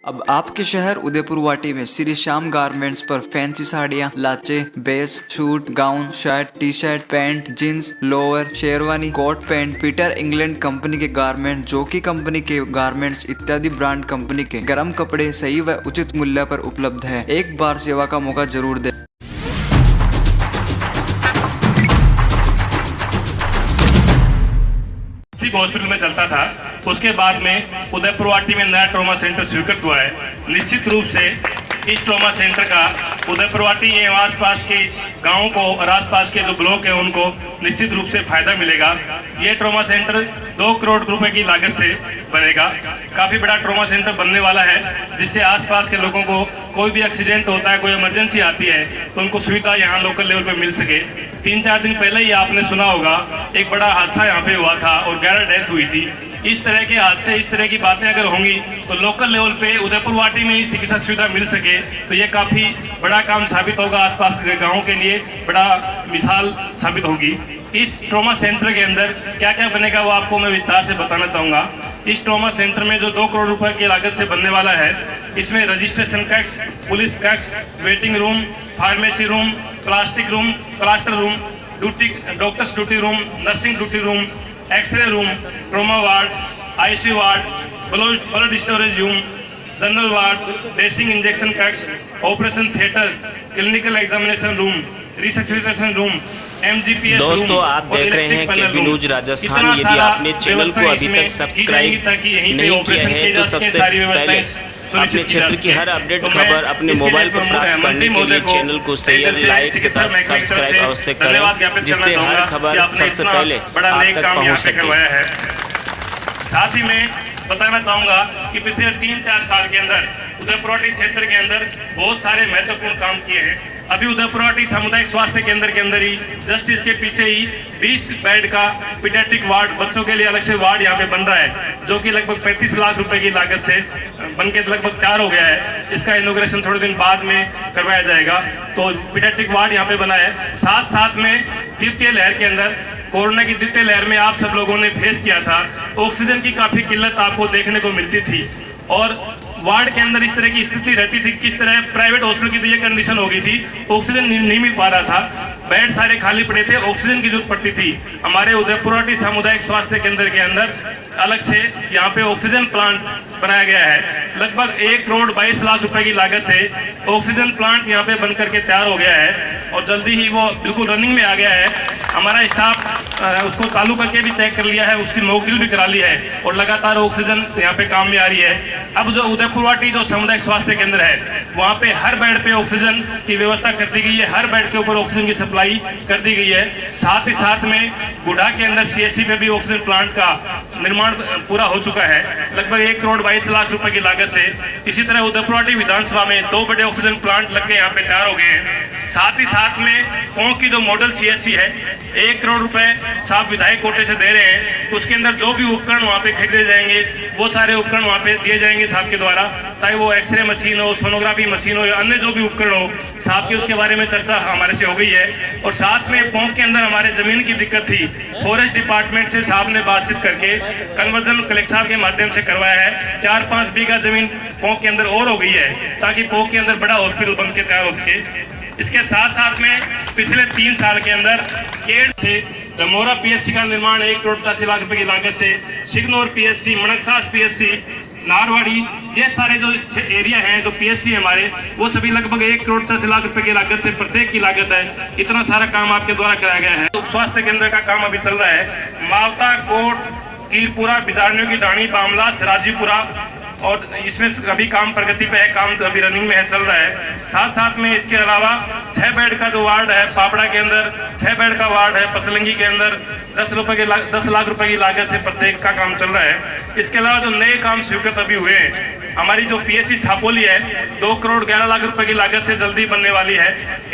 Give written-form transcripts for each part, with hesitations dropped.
अब आपके शहर उदयपुर वाटी में श्री श्याम गारमेंट्स पर फैंसी साड़ियाँ, लाचे, बेस, suit, gown, shirt, T shirt, pant, jeans, lower, sherwani, coat pant, Peter England company के गारमेंट, जोकी कंपनी के गारमेंट्स इत्यादि ब्रांड कंपनी के गर्म कपड़े सही व उचित मूल्य पर उपलब्ध है। एक बार सेवा का मौका जरूर दे। हॉस्पिटल में चलता था, उसके बाद में उदयपुर वाटी में नया ट्रॉमा सेंटर स्वीकृत हुआ है। निश्चित रूप से इस ट्रॉमा सेंटर का उदयपुर वाटी एवं आसपास के गांवों को और आसपास के जो ब्लॉक है उनको निश्चित रूप से फायदा मिलेगा। ये ट्रॉमा सेंटर 2 करोड़ रुपए की लागत से बनेगा। काफ़ी बड़ा ट्रॉमा सेंटर बनने वाला है, जिससे आसपास के लोगों को कोई भी एक्सीडेंट होता है, कोई इमरजेंसी आती है तो उनको सुविधा यहाँ लोकल लेवल पे मिल सके। 3-4 दिन पहले ही आपने सुना होगा एक बड़ा हादसा यहाँ पे हुआ था और 11 डेथ हुई थी। इस तरह के हादसे, इस तरह की बातें अगर होंगी तो लोकल लेवल पे उदयपुर वाटी में ही चिकित्सा सुविधा मिल सके तो ये काफ़ी बड़ा काम साबित होगा। आसपास के गाँव के लिए बड़ा मिसाल साबित होगी। इस ट्रॉमा सेंटर के अंदर क्या क्या बनेगा वो आपको मैं विस्तार से बताना चाहूँगा। इस ट्रॉमा सेंटर में जो 2 करोड़ रुपए की लागत से बनने वाला है, इसमें रजिस्ट्रेशन कक्ष, पुलिस कक्ष, waiting room, pharmacy room, plastic room, plaster room, doctors duty room, nursing duty room, X ray room, trauma ward, ICU ward, blood storage room, general ward, dressing injection कक्ष, operation theatre, clinical examination room, resuscitation room, MGPS दोस्तों आप देख रहे हैं केबी news Rajasthan. यदि आपने channel को अभी तक सब्सक्राइब नहीं किया है तो सबसे पहले अपने क्षेत्र की हर अपडेट खबर अपने मोबाइल पर प्राप्त करने के लिए चैनल को शेयर, लाइक तथा सब्सक्राइब अवश्य करें, जिससे हर खबर सबसे पहले आप तक पहुंच सके। साथ ही मैं बताना चाहूंगा कि पिछले 3-4 साल के अंदर उदयपुर वाटी क्षेत्र के अंदर बहुत सारे महत्वपूर्ण काम किए हैं। अभी उदयपुर वाटी सामुदायिक स्वास्थ्य केंद्र के अंदर ही जस्ट इसके पीछे ही 20 बेड का पीडियाट्रिक वार्ड, बच्चों के लिए अलग से वार्ड यहाँ पे बन रहा है, जो कि लगभग 35 लाख रुपए की लागत से बन के लगभग तैयार हो गया है। इसका इनॉग्रेशन थोड़े दिन बाद में करवाया जाएगा। तो पीडियाट्रिक वार्ड यहाँ पे बना है। साथ में द्वितीय लहर के अंदर, कोरोना की द्वितीय लहर में आप सब लोगों ने फेस किया था, ऑक्सीजन की काफी किल्लत आपको देखने को मिलती थी और वार्ड के अंदर इस तरह की स्थिति रहती थी। किस तरह प्राइवेट हॉस्पिटल की तो ये कंडीशन हो गई थी, ऑक्सीजन नहीं मिल पा रहा था, बेड सारे खाली पड़े थे, ऑक्सीजन की जरूरत पड़ती थी। हमारे उदयपुर वाटी सामुदायिक स्वास्थ्य केंद्र के अंदर अलग से यहाँ पे ऑक्सीजन प्लांट बनाया गया है। लगभग 1 करोड़ 22 लाख रुपए की लागत से ऑक्सीजन प्लांट यहाँ पे बन करके तैयार हो गया है और जल्दी ही वो बिल्कुल रनिंग में आ गया है। हमारा स्टाफ उसको चालू करके भी चेक कर लिया है, उसकी मॉक ड्रिल भी करा ली है और लगातार ऑक्सीजन यहाँ पे काम में आ रही है। अब जो उदयपुर वाटी जो सामुदायिक स्वास्थ्य केंद्र है, वहाँ पे हर बेड पे ऑक्सीजन की व्यवस्था कर दी गई है, हर बेड के ऊपर ऑक्सीजन की सप्लाई कर दी गई है। साथ ही साथ में गुढ़ा के अंदर CSC पे भी ऑक्सीजन प्लांट का निर्माण पूरा हो चुका है, लगभग 1 करोड़ 22 लाख रुपए की लागत से। इसी तरह उदयपुर वाटी विधानसभा में 2 बड़े ऑक्सीजन प्लांट लग के यहाँ पे तैयार हो गए हैं। साथ ही साथ में टोंक की जो मॉडल CSC है, 1 करोड़ रुपए साहब विधायक कोटे से दे रहे हैं। उसके अंदर जो भी उपकरण वहाँ पे खरीदे जाएंगे वो सारे उपकरण वहाँ पे दिए जाएंगे साहब के द्वारा, चाहे वो एक्सरे मशीन हो, सोनोग्राफी मशीन हो या अन्य जो भी उपकरण हो, साहब की उसके बारे में चर्चा हमारे से हो गई है। और साथ में पोंक के अंदर हमारे जमीन की दिक्कत थी, फॉरेस्ट डिपार्टमेंट से साहब ने बातचीत करके कन्वर्जन कलेक्टर साहब के माध्यम से करवाया है। 4-5 बीघा जमीन पोंक के अंदर और हो गई है ताकि पोंक के अंदर बड़ा हॉस्पिटल बन के तैयार हो सके। इसके साथ में पिछले 3 साल के अंदर केड से दमोरा PSC का निर्माण 1 करोड़ 85 लाख रुपए की लागत से, शिगनौर PSC, मणकसास PSC, नारवाड़ी, ये सारे जो एरिया हैं जो PSC हमारे, वो सभी लगभग 1 करोड़ 85 लाख रुपए की लागत से प्रत्येक की लागत है। इतना सारा काम आपके द्वारा कराया गया है। तो स्वास्थ्य केंद्र का काम अभी चल रहा है। मावता, कोट, कीरपुरा, बिचारनियों की डाणी, बामला, सराजीपुरा, और इसमें अभी काम प्रगति पे है, काम अभी रनिंग में है, चल रहा है। साथ में इसके अलावा 6 बेड का जो वार्ड है पापड़ा के अंदर, 6 बेड का वार्ड है पचलंगी के अंदर, 10 लाख रुपए की लागत से प्रत्येक का काम चल रहा है। इसके अलावा जो नए काम स्वीकृत अभी हुए हैं, हमारी जो PSC छापोली है 2 करोड़ 11 लाख रुपए की लागत से जल्दी बनने वाली है।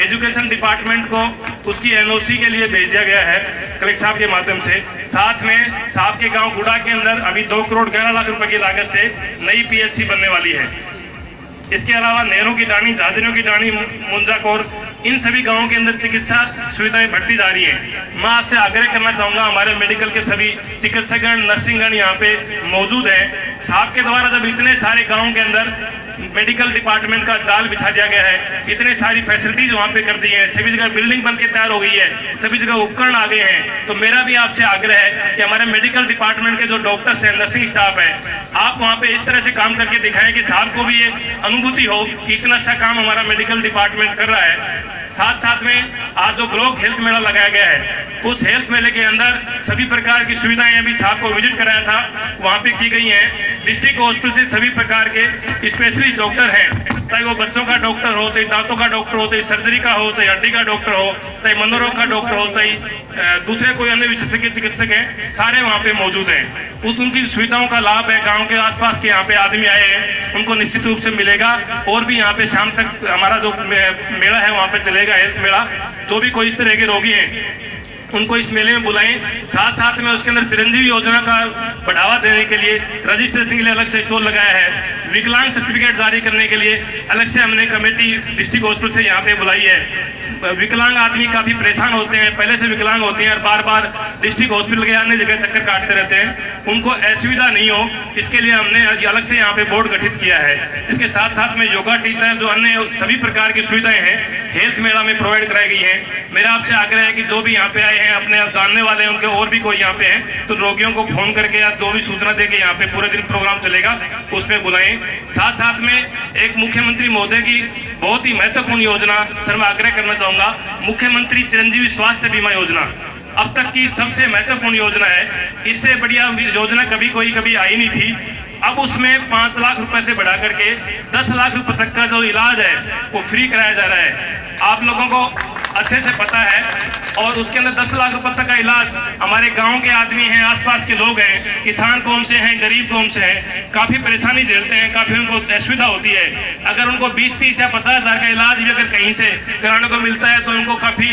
एजुकेशन डिपार्टमेंट को उसकी NOC के लिए भेज दिया गया है कलेक्टर साहब के माध्यम से। साथ में साहब के गांव गुड़ा के अंदर अभी 2 करोड़ 11 लाख रुपए की लागत से नई PSC बनने वाली है। इसके अलावा नेहरू की डाणी, झांझरियों की डाणी, मुंजाकोर, इन सभी गांवों के अंदर चिकित्सा सुविधाएं बढ़ती जा रही हैं। मैं आपसे आग्रह करना चाहूँगा, हमारे मेडिकल के सभी चिकित्सकगण, नर्सिंगगण यहाँ पे मौजूद हैं। साहब के द्वारा जब इतने सारे गाँव के अंदर मेडिकल डिपार्टमेंट का जाल बिछा दिया गया है, इतने सारी फैसिलिटीज वहाँ पे कर दी हैं, सभी जगह बिल्डिंग बन के तैयार हो गई है, सभी जगह उपकरण आ गए हैं, तो मेरा भी आपसे आग्रह है कि हमारे मेडिकल डिपार्टमेंट के जो डॉक्टर्स हैं, नर्सिंग स्टाफ है, आप वहाँ पे इस तरह से काम करके दिखाएं कि साहब को भी ये अनुभूति हो कि इतना अच्छा काम हमारा मेडिकल डिपार्टमेंट कर रहा है। साथ साथ में आज जो ब्लॉक हेल्थ मेला लगाया गया है, उस हेल्थ मेले के अंदर सभी प्रकार की सुविधाएं अभी साहब को विजिट कराया था, वहाँ पे की गई हैं। डिस्ट्रिक्ट हॉस्पिटल से सभी प्रकार के स्पेशलिस्ट डॉक्टर हैं, चाहे वो बच्चों का डॉक्टर हो, चाहे दांतों का डॉक्टर हो, चाहे सर्जरी का हो, चाहे हड्डी का डॉक्टर हो, चाहे मनोरोग का डॉक्टर हो, चाहे दूसरे कोई अन्य विशेषज्ञ चिकित्सक हैं, सारे वहाँ पे मौजूद हैं। उनकी सुविधाओं का लाभ है, गाँव के आसपास के यहाँ पे आदमी आए हैं उनको निश्चित रूप से मिलेगा। और भी यहाँ पे शाम तक हमारा जो मेला है वहाँ पे चलेगा, हेल्थ मेला। जो भी कोई इस तरह के रोगी हैं उनको इस मेले में बुलाएं। साथ साथ में उसके अंदर चिरंजीवी योजना का बढ़ावा देने के लिए रजिस्ट्रेशन के लिए अलग से स्टॉल लगाया है। विकलांग सर्टिफिकेट जारी करने के लिए अलग से हमने कमेटी डिस्ट्रिक्ट हॉस्पिटल से यहाँ पे बुलाई है। विकलांग आदमी काफ़ी परेशान होते हैं, पहले से विकलांग होते हैं और बार बार डिस्ट्रिक्ट हॉस्पिटल के अन्य जगह चक्कर काटते रहते हैं, उनको असुविधा नहीं हो इसके लिए हमने अलग से यहाँ पे बोर्ड गठित किया है। इसके साथ साथ में योगा टीचर जो अन्य सभी प्रकार की सुविधाएं हैं हेल्थ मेला में प्रोवाइड कराई गई हैं। मेरा आपसे आग्रह है कि जो भी यहाँ पे आए हैं अपने आप जानने वाले हैं, उनके और भी कोई यहाँ पे हैं तो रोगियों को फोन करके या जो भी सूचना दे के यहाँ पे पूरे दिन प्रोग्राम चलेगा उसमें बुलाएं। साथ साथ में एक मुख्यमंत्री महोदय की बहुत ही महत्वपूर्ण योजना सर मैं आग्रह करना चाहूँगा, मुख्यमंत्री चिरंजीवी स्वास्थ्य बीमा योजना अब तक की सबसे महत्वपूर्ण योजना है। इससे बढ़िया योजना कभी आई नहीं थी। अब उसमें 5 लाख रुपए से बढ़ा करके 10 लाख रुपए तक का जो इलाज है वो फ्री कराया जा रहा है। आप लोगों को अच्छे से पता है। और उसके अंदर 10 लाख रुपए तक का इलाज हमारे गांव के आदमी हैं, आसपास के लोग हैं, किसान कौम से हैं, गरीब कौम से हैं, काफ़ी परेशानी झेलते हैं, काफ़ी उनको असुविधा होती है। अगर उनको 20, 30 या 50 हज़ार का इलाज भी अगर कहीं से कराने को मिलता है तो उनको काफ़ी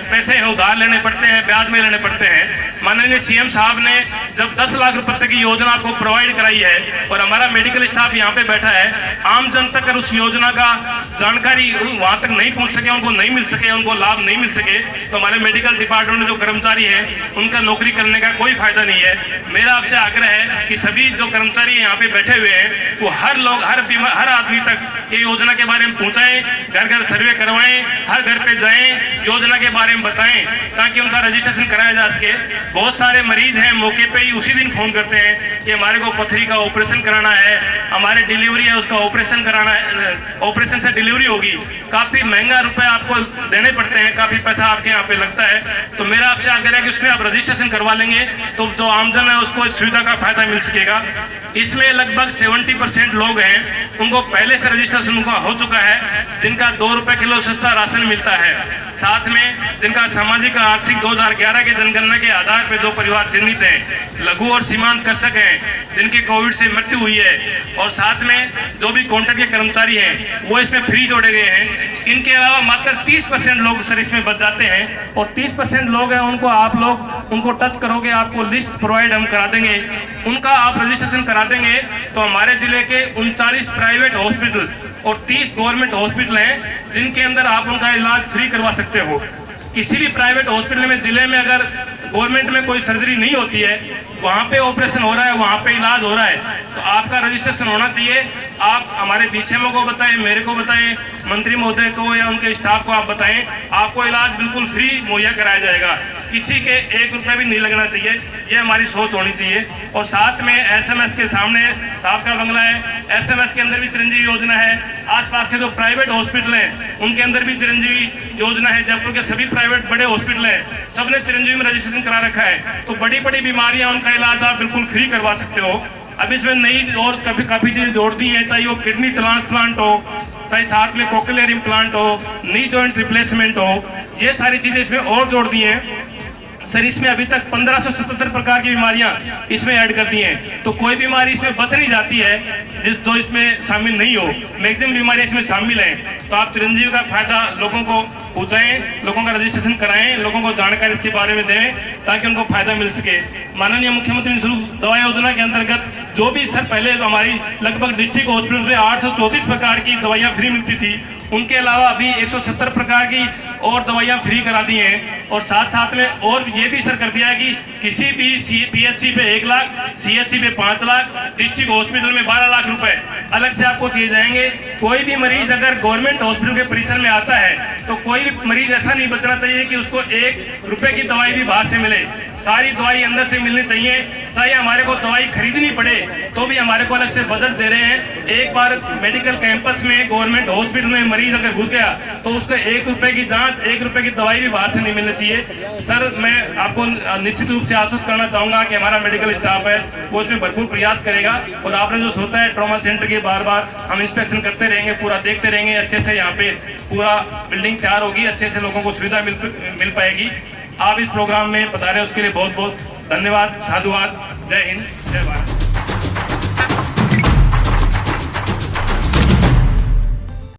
पैसे उधार लेने पड़ते हैं, ब्याज में लेने पड़ते हैं। माननीय सीएम साहब ने जब 10 लाख रुपए तक की योजना आपको प्रोवाइड कराई है और हमारा मेडिकल स्टाफ यहाँ पे बैठा है, आम जन तक अगर उस योजना का जानकारी वहाँ तक नहीं पहुँच सके, उनको नहीं मिल सके, उनको लाभ नहीं मिल सके, तो हमारे मेडिकल डिपार्टमेंट में जो कर्मचारी हैं उनका नौकरी करने का कोई फायदा नहीं है। मेरा आपसे आग्रह है कि सभी जो कर्मचारी यहाँ पे बैठे हुए हैं वो हर आदमी तक ये योजना के बारे में पहुँचाएं, घर घर सर्वे करवाएं, हर घर पे जाएं, योजना के बारे में बताएं ताकि उनका रजिस्ट्रेशन कराया जा सके। बहुत सारे मरीज हैं मौके पे ही उसी दिन फोन करते हैं कि हमारे को पथरी का ऑपरेशन कराना है, हमारे डिलीवरी है उसका ऑपरेशन कराना है, ऑपरेशन से डिलीवरी होगी, काफ़ी महंगा रुपए आपको देने पड़ते हैं, काफ़ी पैसा आपके यहाँ पे लगता है। तो मेरा आपसे आग्रह है कि उसमें आप रजिस्ट्रेशन करवा लेंगे तो जो आमजन है उसको इस सुविधा का फायदा मिल सकेगा। इसमें लगभग 70% लोग हैं उनको पहले से रजिस्ट्रेशन उनका हो चुका है, जिनका 2 रुपये किलो सस्ता राशन मिलता है। साथ में जिनका सामाजिक आर्थिक 2011 के जनगणना के आधार पर जो परिवार चिन्हित हैं, लघु और सीमांत कृषक हैं जिनकी कोविड से मृत्यु हुई है, और साथ में जो भी कॉन्ट्रैक्ट के कर्मचारी हैं वो इसमें फ्री जोड़े गए हैं। इनके अलावा मात्र 30% लोग सर इसमें बच जाते हैं और 30% लोग हैं उनको आप लोग उनको टच करोगे, आपको लिस्ट प्रोवाइड हम करा देंगे, उनका आप रजिस्ट्रेशन करा देंगे तो हमारे जिले के 39 प्राइवेट हॉस्पिटल और 30 गवर्नमेंट हॉस्पिटल हैं जिनके अंदर आप उनका इलाज फ्री करवा सकते हो। किसी भी प्राइवेट हॉस्पिटल में जिले में अगर गवर्नमेंट में कोई सर्जरी नहीं होती है, वहाँ पे ऑपरेशन हो रहा है, वहाँ पे इलाज हो रहा है, तो आपका रजिस्ट्रेशन होना चाहिए। आप हमारे डीसीएमओ को बताएं, मेरे को बताएं, मंत्री महोदय को या उनके स्टाफ को आप बताएं, आपको इलाज बिल्कुल फ्री मुहैया कराया जाएगा, किसी के 1 रुपये भी नहीं लगना चाहिए। ये हमारी सोच होनी चाहिए। और साथ में एसएमएस के सामने साहब का बंगला है, एसएमएस के अंदर भी चिरंजीवी योजना है। आसपास के जो प्राइवेट हॉस्पिटल हैं उनके अंदर भी चिरंजीवी योजना है। जयपुर के सभी प्राइवेट बड़े हॉस्पिटल हैं, सबने चिरंजीवी में रजिस्ट्रेशन करा रखा है, तो बड़ी बड़ी बीमारियां उनका इलाज आप बिल्कुल फ्री करवा सकते हो। अब इसमें नई और काफ़ी चीज़ें जोड़ दी हैं, चाहे वो किडनी ट्रांसप्लांट हो, चाहे साथ में कोक्लियर इम्प्लांट हो, नी जॉइंट रिप्लेसमेंट हो, ये सारी चीज़ें इसमें और जोड़ दी हैं। सर इसमें अभी तक 1577 प्रकार की बीमारियां इसमें ऐड कर दी हैं, तो कोई बीमारी इसमें बच नहीं जाती है जो इसमें शामिल नहीं हो। मैक्सिमम बीमारियां इसमें शामिल हैं। तो आप चिरंजीवी का फायदा लोगों को पहुँचाएं, लोगों का रजिस्ट्रेशन कराएं, लोगों को जानकारी इसके बारे में दें ताकि उनको फायदा मिल सके। माननीय मुख्यमंत्री निःशुल्क दवा योजना के अंतर्गत जो भी सर पहले हमारी लगभग डिस्ट्रिक्ट हॉस्पिटल में 834 प्रकार की दवाइयाँ फ्री मिलती थी, उनके अलावा अभी 170 प्रकार की और दवाइयाँ फ्री करा दी हैं। और साथ साथ में और ये भी सर कर दिया है कि किसी भी PSC पे 1 लाख, CSC पे 5 लाख, डिस्ट्रिक्ट हॉस्पिटल में 12 लाख रुपए अलग से आपको दिए जाएंगे। कोई भी मरीज अगर गवर्नमेंट हॉस्पिटल के परिसर में आता है तो कोई भी मरीज ऐसा नहीं बचना चाहिए कि उसको 1 रुपए की दवाई भी बाहर से मिले। सारी दवाई अंदर से मिलनी चाहिए, चाहे हमारे को दवाई खरीदनी पड़े तो भी हमारे को अलग से बजट दे रहे हैं। एक बार मेडिकल कैंपस में गवर्नमेंट हॉस्पिटल में मरीज अगर घुस गया तो उसको 1 रुपए की जांच, 1 रुपए की दवाई भी बाहर से नहीं मिलनी चाहिए। सर मैं आपको निश्चित रूप से आश्वस्त करना चाहूँगा कि हमारा मेडिकल स्टाफ है वो इसमें भरपूर प्रयास करेगा। और आपने जो सोचा है ट्रॉमा सेंटर के बार बार हम इंस्पेक्शन करते रहेंगे, पूरा देखते रहेंगे, अच्छे से यहाँ पे पूरा बिल्डिंग तैयार होगी, अच्छे से लोगों को सुविधा मिल पाएगी। आप इस प्रोग्राम में बता रहे हैं उसके लिए बहुत बहुत धन्यवाद, साधुवाद। जय हिंद, जय भारत।